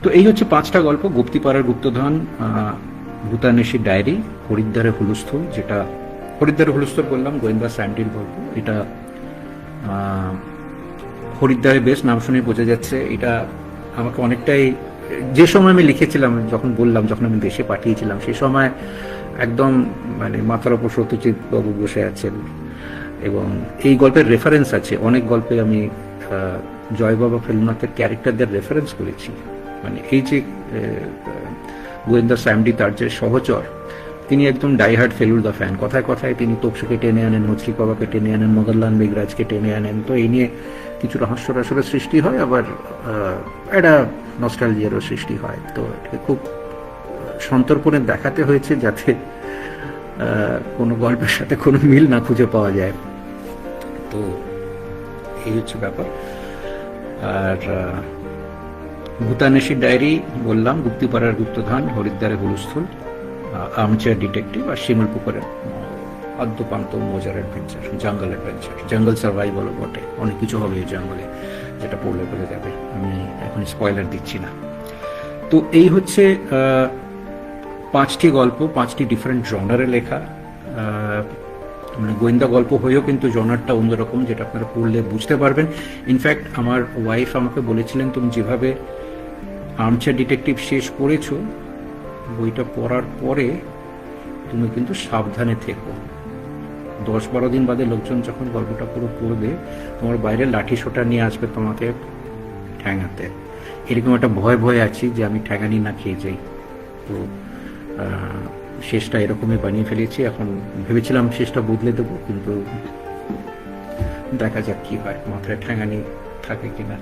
তো এই হচ্ছে 5টা গল্প: গুপ্তিপাড়ার গুপ্তধন, ভূতানেশীর ডায়েরি, হরিদ্বারের হুলস্থুল, যেটা হরিদ্বারের হুলস্থুল বললাম গোয়েন্দা স্যান্ডির গল্প। এটা আহ, হরিদ্বারে বেশ নাম শুনে বোঝা যাচ্ছে। এটা আমাকে অনেকটাই, যে সময় আমি লিখেছিলাম, যখন বললাম, যখন আমি দেশে পাঠিয়েছিলাম, সেই সময় একদম মানে মাথার ওপর সত্যজিৎ বাবু বসে আছেন, এবং এই গল্পের রেফারেন্স আছে অনেক গল্পে। আমি জয় বাবা ফেলুনাথের ক্যারেক্টারদের রেফারেন্স করেছি। মানে এই যে গোয়েন্দা স্যামডি, তার যে সহচর, তিনি একদম ডাইহার্ড ফেলুদা ফ্যান। কথায় কথায় তিনি তোপসেকে টেনে আনেন, মছলি কবাকে টেনে আনেন, মদনলাল মেঘরাজকে টেনে আনেন। তো এই নিয়ে কিছুটা হাস্যরসের সৃষ্টি হয়, আবার একটা নস্টালজিয়ারও সৃষ্টি হয়। তো এটাকে খুব সন্তর্পণে দেখাতে হয়েছে, যাতে কোনো গল্পের সাথে কোনো মিল না খুঁজে পাওয়া যায়। তো এই হচ্ছে ব্যাপার। আর ভূতানেশীর ডায়েরি বললাম, গুপ্তিপাড়ার গুপ্তধন, হরিদ্বারের হুলস্থুল, আর্মচেয়ার ডিটেকটিভ, আর শিমুল পুকুরের আদ্যপান্ত মজার অ্যাডভেঞ্চার, জঙ্গল অ্যাডভেঞ্চার, জঙ্গল সার্ভাইভালও বটে। অনেক কিছু হবে এই জঙ্গলে, যেটা পড়লে বোঝা যাবে। আমি এখন স্পয়লার দিচ্ছি না। তো এই হচ্ছে 5টি গল্প, 5টি ডিফারেন্ট জনারে লেখা। মানে গোয়েন্দা গল্প হয়েও কিন্তু জনারটা অন্যরকম, যেটা আপনারা পড়লে বুঝতে পারবেন। ইনফ্যাক্ট আমার ওয়াইফ আমাকে বলেছিলেন, তুমি যেভাবে আর্মচেয়ার ডিটেকটিভ শেষ করেছো, বইটা পড়ার পরে তুমি কিন্তু সাবধানে থেকো। 10-12 দিন বাদে লোকজন যখন গল্পটা পুরো পড়বে, তোমার বাইরে লাঠি সোটা নিয়ে আসবে তোমাকে ঠ্যাঙাতে। এরকম একটা ভয় ভয় আছি যে আমি ঠ্যাঙানি না খেয়ে যাই। তো শেষটা এরকমই বানিয়ে ফেলেছি। এখন ভেবেছিলাম শেষটা বদলে দেবো, কিন্তু দেখা যাক কি হয়, মাথায় ঠ্যাঙানি থাকে কিনা।